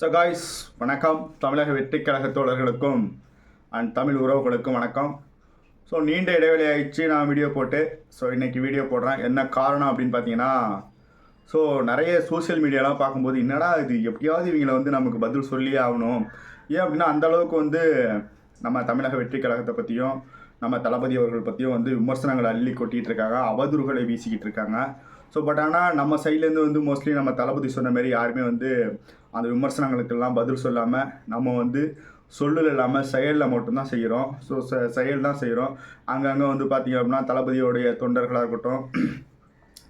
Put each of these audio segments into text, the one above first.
So guys வணக்கம். தமிழக வெற்றிக் கழக தோழர்களுக்கும் அண்ட் தமிழ் உறவுகளுக்கும் வணக்கம். ஸோ நீண்ட இடைவெளி ஆயிடுச்சு நான் வீடியோ போட்டு. ஸோ இன்றைக்கி வீடியோ போடுறேன். என்ன காரணம் அப்படின்னு பார்த்தீங்கன்னா, ஸோ நிறைய சோஷியல் மீடியாலாம் பார்க்கும்போது என்னடா இது எப்படியாவது இவங்களை வந்து நமக்கு பதில் சொல்லியே ஆகணும். ஏன் அப்படின்னா அந்தளவுக்கு வந்து நம்ம தமிழக வெற்றிக் கழகத்தை பற்றியும் நம்ம தளபதி அவர்கள் பற்றியும் வந்து விமர்சனங்களை அள்ளி கொட்டிகிட்டு இருக்காங்க, அவதூறுகளை வீசிக்கிட்டு இருக்காங்க. ஸோ பட் ஆனால் நம்ம சைட்லேருந்து வந்து மோஸ்ட்லி நம்ம தளபதி சொன்ன மாதிரி யாருமே வந்து அந்த விமர்சனங்களுக்கெல்லாம் பதில் சொல்லாமல் நம்ம வந்து சொல்லல் இல்லாமல் செயலில் மட்டும்தான் செய்கிறோம். ஸோ செயல் தான் செய்கிறோம். அங்கங்கே வந்து பார்த்திங்க அப்படின்னா தளபதியோடைய தொண்டர்களாக இருக்கட்டும்,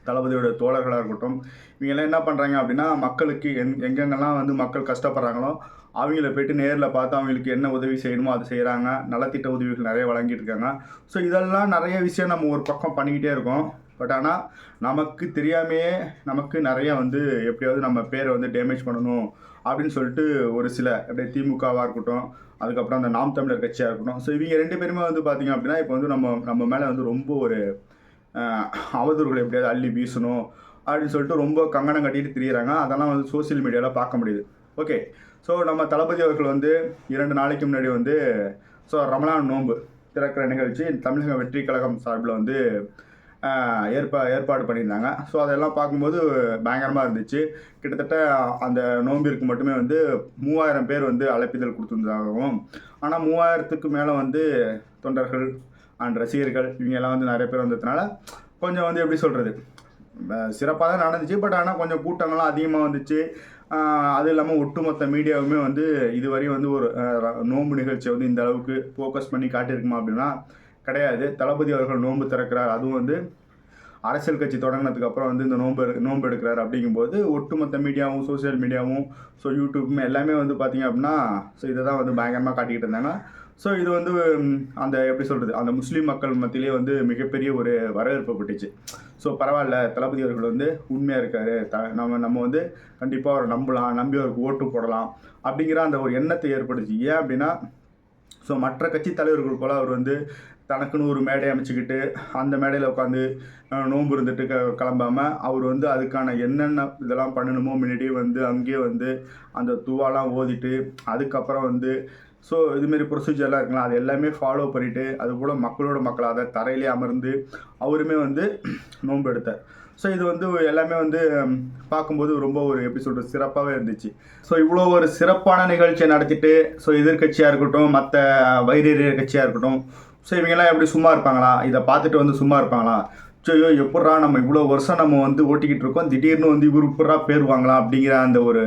தளபதியோட தோழர்களாக இருக்கட்டும், இவங்கெல்லாம் என்ன பண்ணுறாங்க அப்படின்னா மக்களுக்கு எங்கெங்கெல்லாம் வந்து மக்கள் கஷ்டப்படுறாங்களோ அவங்கள போய்ட்டு நேரில் பார்த்து அவங்களுக்கு என்ன உதவி செய்யணுமோ அது செய்கிறாங்க. நலத்திட்ட உதவிகள் நிறைய வழங்கிட்டு இருக்காங்க. ஸோ இதெல்லாம் நிறைய விஷயம் நம்ம ஒரு பக்கம் பண்ணிக்கிட்டே இருக்கோம். பட் ஆனால் நமக்கு தெரியாமையே நமக்கு நிறைய வந்து எப்படியாவது நம்ம பேரை வந்து டேமேஜ் பண்ணணும் அப்படின்னு சொல்லிட்டு ஒரு சில அப்படியே திமுகவாக இருக்கட்டும், அதுக்கப்புறம் அந்த நாம் தமிழர் கட்சியாக இருக்கட்டும், ஸோ இவங்க ரெண்டு பேருமே வந்து பார்த்திங்க அப்படின்னா இப்போ வந்து நம்ம மேலே வந்து ரொம்ப ஒரு அவதூறுகளை எப்படியாவது அள்ளி வீசணும் அப்படின்னு சொல்லிட்டு ரொம்ப கங்கணம் கட்டிட்டு திரியிறாங்க. அதெல்லாம் வந்து சோசியல் மீடியாவில் பார்க்க முடியுது. ஓகே, ஸோ நம்ம தளபதி அவர்கள் வந்து 2 நாளைக்கு முன்னாடி வந்து ஸோ ரமலான் நோன்பு திறக்கிற நிகழ்ச்சி தமிழக வெற்றிக் கழகம் சார்பில் வந்து ஏற்பாடு பண்ணியிருந்தாங்க. ஸோ அதெல்லாம் பார்க்கும்போது பயங்கரமாக இருந்துச்சு. கிட்டத்தட்ட அந்த நோம்பிற்கு மட்டுமே வந்து 3000 பேர் வந்து அழைப்பிதழ் கொடுத்துருந்தாகவும், ஆனால் 3000க்கு மேலே வந்து தொண்டர்கள் அண்ட் ரசிகர்கள் இவங்கெல்லாம் வந்து நிறைய பேர் வந்ததுனால கொஞ்சம் வந்து எப்படி சொல்கிறது, சிறப்பாக தான் நடந்துச்சு. பட் ஆனால் கொஞ்சம் கூட்டங்கள்லாம் அதிகமாக வந்துச்சு. அது இல்லாமல் ஒட்டுமொத்த மீடியாவுமே வந்து இதுவரையும் வந்து ஒரு நோன்பு நிகழ்ச்சியை வந்து இந்த அளவுக்கு ஃபோக்கஸ் பண்ணி காட்டியிருக்குமா அப்படின்னா கிடையாது. தளபதி அவர்கள் நோன்பு திறக்கிறார், அதுவும் வந்து அரசியல் கட்சி தொடங்கினதுக்கு அப்புறம் வந்து இந்த நோன்பு எடுக்கிறார். அப்படிங்கும்போது ஒட்டுமொத்த மீடியாவும் சோசியல் மீடியாவும் ஸோ யூடியூப்புமே எல்லாமே வந்து பார்த்திங்க அப்படின்னா ஸோ இதை தான் வந்து பயங்கரமாக காட்டிக்கிட்டு இருந்தாங்க. ஸோ இது வந்து அந்த எப்படி சொல்கிறது, அந்த முஸ்லீம் மக்கள் மத்தியிலே வந்து மிகப்பெரிய ஒரு வரவேற்பு பட்டுச்சு. ஸோ பரவாயில்ல, தளபதி அவர்கள் வந்து உண்மையாக இருக்கார், நம்ம வந்து கண்டிப்பாக அவரை நம்பலாம், நம்பி அவருக்கு ஓட்டு போடலாம் அப்படிங்கிற அந்த ஒரு எண்ணத்தை ஏற்படுச்சு. ஏன் அப்படின்னா ஸோ மற்ற கட்சி தலைவர்கள் போல் அவர் வந்து தனக்குன்னு ஒரு மேடை அமைச்சிக்கிட்டு அந்த மேடையில் உட்காந்து நோன்பு இருந்துட்டு கிளம்பாமல் அவர் வந்து அதுக்கான என்னென்ன இதெல்லாம் பண்ணணுமோ முன்னாடியே வந்து அங்கேயே வந்து அந்த துவாலாம் ஓதிட்டு அதுக்கப்புறம் வந்து ஸோ இதுமாரி ப்ரொசீஜர்லாம் இருக்கலாம், அது எல்லாமே ஃபாலோ பண்ணிவிட்டு அதுபோல் மக்களோட மக்களாக அதை தரையிலே அமர்ந்து அவருமே வந்து நோன்பு எடுத்தார். ஸோ இது வந்து எல்லாமே வந்து பார்க்கும்போது ரொம்ப ஒரு எப்படி சொல்கிறது சிறப்பாகவே இருந்துச்சு. ஸோ இவ்வளோ ஒரு சிறப்பான நிகழ்ச்சியை நடத்திட்டு ஸோ எதிர்கட்சியாக இருக்கட்டும், மற்ற வைரறியர் கட்சியாக இருக்கட்டும், ஸோ இவங்கெல்லாம் எப்படி சும்மா இருப்பாங்களா, இதை பார்த்துட்டு வந்து சும்மா இருப்பாங்களா, ஐயோ எப்பட்றா நம்ம இவ்வளோ வருஷம் நம்ம வந்து ஓட்டிக்கிட்டு இருக்கோம், திடீர்னு வந்து இவர் எப்பட்றா பேர் வாங்கலாம் அப்படிங்கிற அந்த ஒரு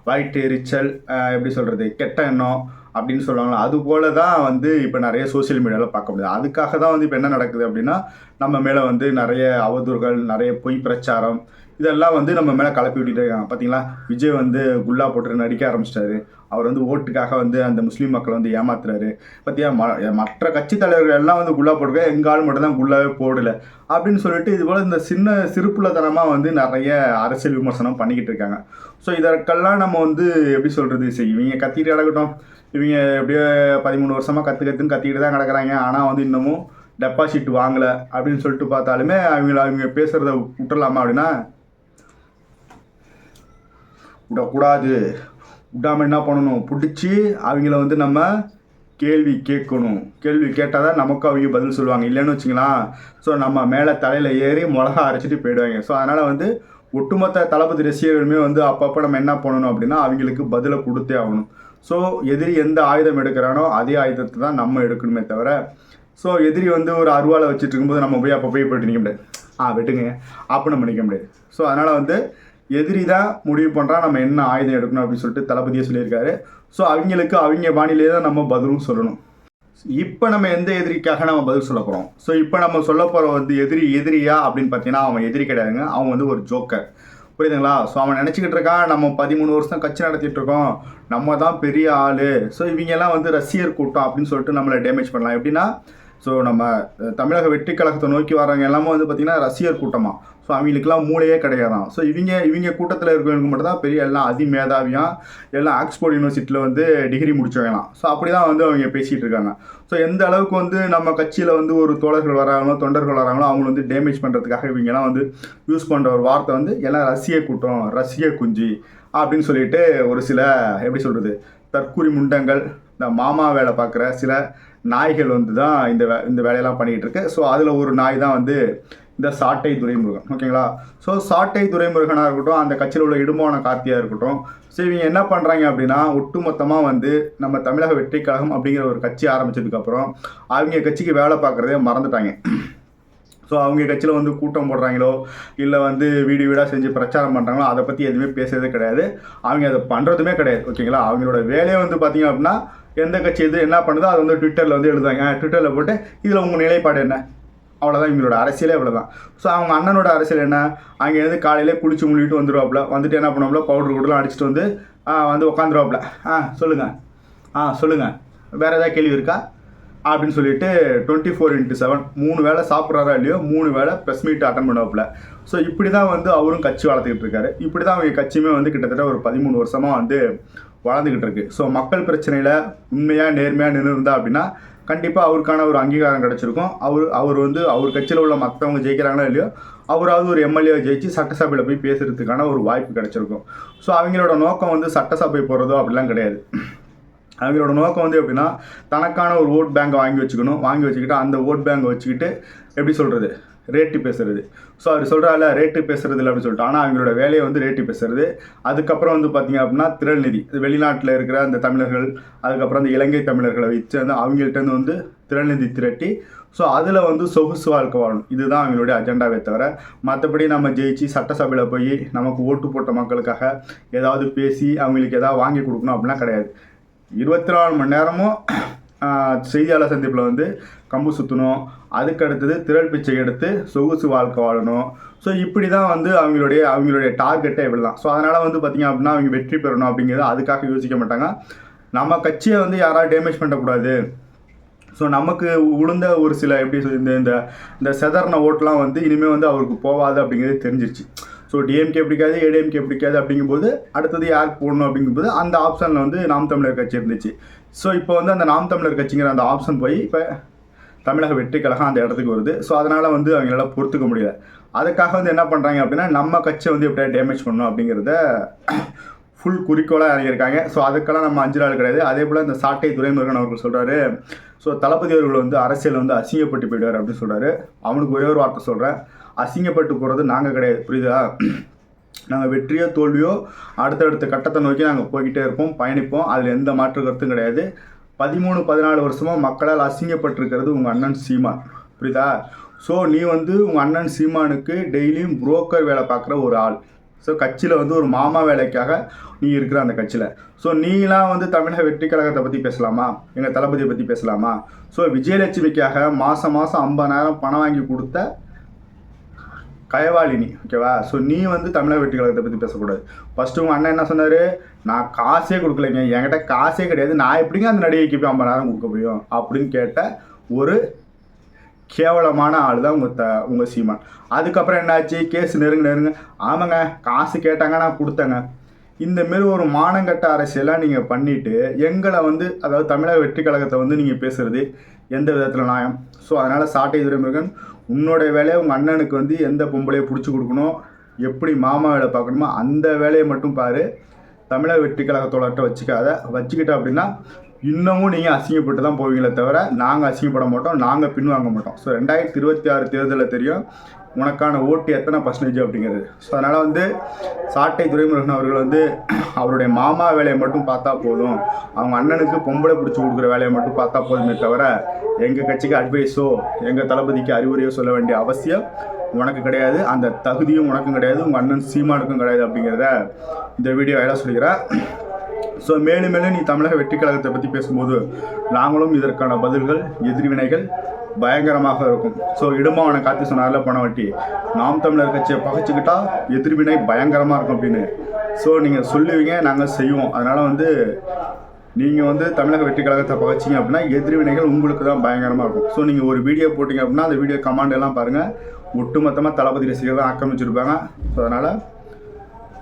வயிற்று எரிச்சல், எப்படி சொல்கிறது கெட்ட எண்ணம் அப்படின்னு சொல்லுவாங்களா, அதுபோல தான் வந்து இப்போ நிறைய சோசியல் மீடியாவில் பார்க்க முடியாது. அதுக்காக தான் வந்து இப்போ என்ன நடக்குது அப்படின்னா நம்ம மேலே வந்து நிறைய அவதூறுகள், நிறைய பொய் பிரச்சாரம் இதெல்லாம் வந்து நம்ம மேலே கலப்பி விட்டுட்டு இருக்காங்க. பார்த்தீங்களா, விஜய் வந்து குல்லா போட்டு நடிக்க ஆரம்பிச்சிட்டாரு. அவர் வந்து ஓட்டுக்காக வந்து அந்த முஸ்லீம் மக்களை வந்து ஏமாத்துறாரு. பார்த்தியா, மற்ற கட்சி தலைவர்கள் எல்லாம் வந்து குல்லா போட்டுருக்க, எங்கள் ஆள் மட்டும் தான் குல்லாவே போடலை அப்படின்னு சொல்லிட்டு இதுபோல் இந்த சிறுப்புள்ளத்தனமாக வந்து நிறைய அரசியல் விமர்சனம் பண்ணிக்கிட்டு இருக்காங்க. ஸோ இதற்கெல்லாம் நம்ம வந்து எப்படி சொல்கிறது, சரி இவங்க கத்திட்டு கிடக்கட்டும், இவங்க எப்படியோ 13 வருஷமாக கற்றுன்னு கத்திக்கிட்டு தான் கிடக்குறாங்க, ஆனால் வந்து இன்னமும் டெபாசிட் வாங்கலை அப்படின்னு சொல்லிட்டு பார்த்தாலுமே அவங்க பேசுகிறத விட்டுடலாமா அப்படின்னா விடக்கூடாது. விடாமல் என்ன பண்ணணும், பிடிச்சி அவங்கள வந்து நம்ம கேள்வி கேட்கணும். கேள்வி கேட்டால் தான் நமக்கு அவங்க பதில் சொல்லுவாங்க. இல்லைன்னு வச்சுங்களேன் ஸோ நம்ம மேலே தலையில் ஏறி மிளகா அரைச்சிட்டு போயிடுவாங்க. ஸோ அதனால் வந்து ஒட்டுமொத்த தளபதி ரசிகர்களுமே வந்து அப்பப்போ நம்ம என்ன பண்ணணும் அப்படின்னா அவங்களுக்கு பதிலை கொடுத்தே ஆகணும். ஸோ எதிரி எந்த ஆயுதம் எடுக்கிறானோ அதே ஆயுதத்தை தான் நம்ம எடுக்கணுமே தவிர, ஸோ எதிரி வந்து ஒரு அருவாலை வச்சுட்டு இருக்கும்போது நம்ம போய் அப்போ போயிட்டு நிற்க முடியாது, வெட்டுங்க அப்படின்னு நம்ம நிற்க முடியாது. ஸோ அதனால் வந்து எதிரி தான் முடிவு பண்ணுறா நம்ம என்ன ஆயுதம் எடுக்கணும் அப்படின்னு சொல்லிட்டு தளபதியே சொல்லியிருக்காரு. ஸோ அவங்களுக்கு அவங்க பாணியிலே தான் நம்ம பதிலும் சொல்லணும். இப்போ நம்ம எந்த எதிரிக்காக நம்ம பதில் சொல்ல போகிறோம், ஸோ இப்போ நம்ம சொல்ல போகிற வந்து எதிரியா அப்படின்னு பார்த்தீங்கன்னா அவன் எதிரி கிடையாதுங்க, அவன் வந்து ஒரு ஜோக்கர், புரியுதுங்களா. ஸோ அவன் நினச்சிக்கிட்டு இருக்கான் நம்ம 13 வருஷம் கட்சி நடத்திட்டு இருக்கோம், நம்ம தான் பெரிய ஆள், ஸோ இவங்கெல்லாம் வந்து ரசிகர் கூட்டம் அப்படின்னு சொல்லிட்டு நம்மளை டேமேஜ் பண்ணலாம். எப்படின்னா ஸோ நம்ம தமிழக வெற்றிக் கழகத்தை நோக்கி வர்றவங்க எல்லாமே வந்து பார்த்திங்கன்னா ரசிகர் கூட்டமாக, ஸோ அவங்களுக்குலாம் மூளையே கிடையாதான். ஸோ இவங்க கூட்டத்தில் இருக்கிறவங்க மட்டும் தான் பெரிய எல்லாம் அதிமேதாவியாக எல்லாம் ஆக்ஸ்போர்ட் யூனிவர்சிட்டியில் வந்து டிகிரி முடிச்சவங்களாம். ஸோ அப்படி தான் வந்து அவங்க பேசிகிட்டு இருக்காங்க. ஸோ எந்த அளவுக்கு வந்து நம்ம கட்சியில் வந்து ஒரு தோழர்கள் வராங்களோ தொண்டர்கள் வராங்களோ அவங்கள வந்து டேமேஜ் பண்ணுறதுக்காக இவங்கெல்லாம் வந்து யூஸ் பண்ணுற ஒரு வார்த்தை வந்து எல்லாம் ரசிக கூட்டம், ரசிக குஞ்சு அப்படின்னு சொல்லிட்டு ஒரு சில எப்படி சொல்கிறது தற்கூரி முண்டங்கள், இந்த மாமா வேலை பார்க்குற சில நாய்கள் வந்து தான் இந்த வேலையெல்லாம் பண்ணிக்கிட்டு இருக்கு. ஸோ அதில் ஒரு நாய் தான் வந்து இந்த சாட்டை துரைமுருகன். ஓகேங்களா? ஸோ சாட்டை துரைமுருகனாக இருக்கட்டும், அந்த கட்சியில் உள்ள இடுமான கார்த்தியாக இருக்கட்டும், ஸோ இவங்க என்ன பண்ணுறாங்க அப்படின்னா ஒட்டுமொத்தமாக வந்து நம்ம தமிழக வெற்றி கழகம் அப்படிங்கிற ஒரு கட்சி ஆரம்பித்ததுக்கப்புறம் அவங்க கட்சிக்கு வேலை பார்க்குறதே மறந்துட்டாங்க. ஸோ அவங்க கட்சியில் வந்து கூட்டம் போடுறாங்களோ இல்லை வந்து வீடாக செஞ்சு பிரச்சாரம் பண்ணுறாங்களோ அதை பற்றி எதுவுமே பேசுறதே கிடையாது. அவங்க அதை பண்ணுறதுமே கிடையாது. ஓகேங்களா? அவங்களோட வேலையை வந்து பார்த்திங்க அப்படின்னா எந்த கட்சி எது என்ன பண்ணுதோ அதை வந்து ட்விட்டரில் வந்து எழுதுவாங்க. ட்விட்டரில் போட்டு இதில் உங்கள் நிலைப்பாடு என்ன, அவ்வளோதான். இவங்களோட அரசியலே அவ்வளோதான். ஸோ அவங்க அண்ணனோட அரசியல் என்ன, அங்கேருந்து காலையிலே குளிச்சு முள்ளிட்டு வந்துடுவாப்புல, வந்துட்டு என்ன பண்ணுவாப்புல பவுடர் கூடலாம் அடிச்சுட்டு வந்து உட்காந்துருவாப்புல. சொல்லுங்கள் வேறு ஏதாவது கேள்வி இருக்கா அப்படின்னு சொல்லிட்டு 24x7 3 வேளை சாப்பிட்றாரா இல்லையோ 3 வேளை ப்ரெஸ் மீட் அட்டன் பண்ணுவாப்புல. ஸோ இப்படி தான் வந்து அவரும் கட்சி வளர்த்துக்கிட்டு இருக்காரு. இப்படி தான் அவங்க கட்சியுமே வந்து கிட்டத்தட்ட ஒரு 13 வருஷமாக வந்து வளர்ந்துக்கிட்டு இருக்கு. ஸோ மக்கள் பிரச்சனையில் உண்மையாக நேர்மையாக நின்றுருந்தா அப்படின்னா கண்டிப்பாக அவருக்கான ஒரு அங்கீகாரம் கிடச்சிருக்கும். அவர் வந்து அவர் கட்சியில் உள்ள மற்றவங்க ஜெயிக்கிறாங்களோ இல்லையோ அவராவது ஒரு எம்எல்ஏ ஜெயிச்சு சட்டசபையில் போய் பேசுகிறதுக்கான ஒரு வாய்ப்பு கிடச்சிருக்கும். ஸோ அவங்களோட நோக்கம் வந்து சட்டசபை போகிறதோ அப்படிலாம் கிடையாது. அவங்களோட நோக்கம் வந்து எப்படின்னா தனக்கான ஒரு ஓட் பேங்கை வாங்கி வச்சுக்கிட்டு அந்த ஓட் பேங்கை வச்சுக்கிட்டு எப்படி சொல்கிறது ரேட்டு பேசுகிறது. ஸோ அவர் சொல்கிறால ரேட்டு பேசுகிறது இல்லை அப்படின்னு சொல்லிட்டு, ஆனால் அவங்களோட வேலையை வந்து ரேட்டு பேசுகிறது. அதுக்கப்புறம் வந்து பார்த்திங்க அப்படின்னா திரள் நிதி, வெளிநாட்டில் இருக்கிற அந்த தமிழர்கள், அதுக்கப்புறம் அந்த இலங்கை தமிழர்களை வச்சு வந்து அவங்கள்ட்ட வந்து திரள் நிதி திரட்டி ஸோ அதில் வந்து சொகுசு வாழ்க்கை வாழணும். இதுதான் அவங்களுடைய அஜெண்டாவே தவிர மற்றபடி நம்ம ஜெயிச்சு சட்டசபையில் போய் நமக்கு ஓட்டு போட்ட மக்களுக்காக ஏதாவது பேசி அவங்களுக்கு ஏதாவது வாங்கி கொடுக்கணும் அப்படிலாம் கிடையாது. 24 மணி நேரமும் செய்தியாளர் சந்திப்பில் வந்து கம்பு சுற்றணும், அதுக்கு அடுத்தது திரள் பிச்சை எடுத்து சொகுசு வாழ்க்கை வாழணும். ஸோ இப்படி தான் வந்து அவங்களுடைய டார்கெட்டே இப்படி தான். ஸோ அதனால் வந்து பார்த்திங்க அப்படின்னா அவங்க வெற்றி பெறணும் அப்படிங்கிறது அதுக்காக யோசிக்க மாட்டாங்க. நம்ம கட்சியை வந்து யாராவது டேமேஜ் பண்ணக்கூடாது. ஸோ நமக்கு உளுந்த ஒரு சில எப்படி இந்த செதறின ஓட்டெலாம் வந்து இனிமேல் வந்து அவருக்கு போகாது அப்படிங்கிறது தெரிஞ்சிருச்சு. ஸோ டிஎம்கே பிடிக்காது, ஏடிஎம்கே பிடிக்காது அப்படிங்கும்போது அடுத்தது யாருக்கு போடணும் அப்படிங்கும்போது அந்த ஆப்ஷனில் வந்து நாம் தமிழர் கட்சி இருந்துச்சு. ஸோ இப்போ வந்து அந்த நாம் தமிழர் கட்சிங்கிற அந்த ஆப்ஷன் போய் இப்போ தமிழக வெற்றி கழகம் அந்த இடத்துக்கு வருது. ஸோ அதனால் வந்து அவங்களால பொறுத்துக்க முடியல. அதுக்காக வந்து என்ன பண்ணுறாங்க அப்படின்னா நம்ம கட்சியை வந்து எப்படியா டேமேஜ் பண்ணணும் அப்படிங்கிறத ஃபுல் குறிக்கோளாக இறங்கியிருக்காங்க. ஸோ அதுக்கெல்லாம் நம்ம 5 நாள் கிடையாது. அதே போல் இந்த சாட்டை துரைமுருகன் அவர்கள் சொல்கிறாரு, ஸோ தளபதி அவர்கள் வந்து அரசியல் வந்து அசிங்கப்பட்டு போயிடுவார் அப்படின்னு சொல்கிறாரு. அவனுக்கு ஒரே ஒரு வார்த்தை சொல்கிறேன், அசிங்கப்பட்டு போகிறது நாங்கள் கிடையாது, புரியுதா? நாங்கள் வெற்றியோ தோல்வியோ அடுத்தடுத்த கட்டத்தை நோக்கி நாங்கள் போய்கிட்டே இருப்போம், பயணிப்போம். அதில் எந்த மாற்று கருத்தும் கிடையாது. 13-14 வருஷமாக மக்களால் அசிங்கப்பட்டிருக்கிறது உங்கள் அண்ணன் சீமான், புரியுதா? ஸோ நீ வந்து உங்கள் அண்ணன் சீமானுக்கு டெய்லியும் புரோக்கர் வேலை பார்க்குற ஒரு ஆள். ஸோ கட்சியில் வந்து ஒரு மாமா வேலைக்காக நீ இருக்கிற அந்த கட்சியில். ஸோ நீலாம் வந்து தமிழக வெற்றி கழகத்தை பற்றி பேசலாமா, எங்கள் தளபதியை பற்றி பேசலாமா? ஸோ விஜயலட்சுமிக்காக மாதம் 50,000 பணம் வாங்கி கொடுத்த கயவாளினி, ஓகேவா? ஸோ நீ வந்து தமிழக வெற்றி கழகத்தை பற்றி பேசக்கூடாது. ஃபஸ்ட்டு உங்கள் அண்ணன் என்ன சொன்னார், நான் காசே கொடுக்கலைங்க, என்கிட்ட காசே கிடையாது, நான் எப்படிங்க அந்த நடிகைக்கு போய் 50,000 கொடுக்க முடியும் அப்படின்னு கேட்ட ஒரு கேவலமான ஆள் தான் உங்கள் சீமான். அதுக்கப்புறம் என்னாச்சு, கேஸ் நெருங்க ஆமாங்க காசு கேட்டாங்க நான் கொடுத்தேங்க. இந்தமாரி ஒரு மானங்கட்ட அரசியலாக நீங்கள் பண்ணிவிட்டு எங்களை வந்து அதாவது தமிழக வெற்றி கழகத்தை வந்து நீங்கள் பேசுகிறது எந்த விதத்தில் நியாயம்? ஸோ அதனால் சாட்டை துரைமுருகன் உன்னோடைய வேலையை உங்கள் அண்ணனுக்கு வந்து எந்த பொம்பளையை பிடிச்சி கொடுக்கணும், எப்படி மாமா வேலை பார்க்கணுமோ அந்த வேலையை மட்டும் பாரு. தமிழக வெற்றி கழகத்தோட வச்சுக்கிட்ட அப்படின்னா இன்னமும் நீங்கள் அசிங்கப்பட்டு தான் போவீங்களே தவிர நாங்கள் அசிங்கப்பட மாட்டோம், நாங்கள் பின்வாங்க மாட்டோம். ஸோ 2026 தேர்தலில் தெரியும் உனக்கான ஓட்டு எத்தனை % அப்படிங்கிறது. ஸோ அதனால் வந்து சாட்டை துரைமுருகன் அவர்கள் வந்து அவருடைய மாமா வேலையை மட்டும் பார்த்தா போதும், அவங்க அண்ணனுக்கு பொம்பளை பிடிச்சி கொடுக்குற வேலையை மட்டும் பார்த்தா போதுமே தவிர எங்கள் கட்சிக்கு அட்வைஸோ எங்கள் தளபதிக்கு அறிவுரையோ சொல்ல வேண்டிய அவசியம் உனக்கு கிடையாது, அந்த தகுதியும் உனக்கும் கிடையாது, உங்கள் அண்ணன் சீமானுக்கும் கிடையாது அப்படிங்கிறத இந்த வீடியோ எல்லாம் சொல்லிக்கிறேன். ஸோ மேலும் நீ தமிழக வெற்றி கழகத்தை பற்றி பேசும்போது நாங்களும் இதற்கான பதில்கள் எதிர்வினைகள் பயங்கரமாக இருக்கும். ஸோ இடுமாவனை காத்தி சொன்னார்ல பணவட்டி, நாம் தமிழர் கட்சியை பகைச்சிக்கிட்டா எதிர்வினை பயங்கரமாக இருக்கும் அப்படின்னு. ஸோ நீங்கள் சொல்லுவீங்க, நாங்கள் செய்வோம். அதனால் வந்து நீங்கள் வந்து தமிழக வெற்றி கழகத்தை பகைச்சிங்க அப்படின்னா எதிர்வினைகள் உங்களுக்கு தான் பயங்கரமாக இருக்கும். ஸோ நீங்கள் ஒரு வீடியோ போட்டிங்க அப்படின்னா அந்த வீடியோ கமெண்ட் எல்லாம் பாருங்கள், ஒட்டுமொத்தமாக தளபதி ரசிகர்கள் தான் ஆக்கிரமிச்சிருப்பாங்க. ஸோ அதனால்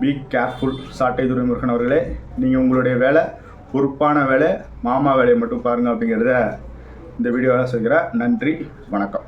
பி கேர்ஃபுல் சாட்டை துரைமுருகன் அவர்களே. நீங்கள் உங்களுடைய வேலை பொறுப்பான வேலை, மாமா வேலையை மட்டும் பாருங்கள் அப்படிங்கிறத இந்த வீடியோவில் சொல்கிறேன். நன்றி, வணக்கம்.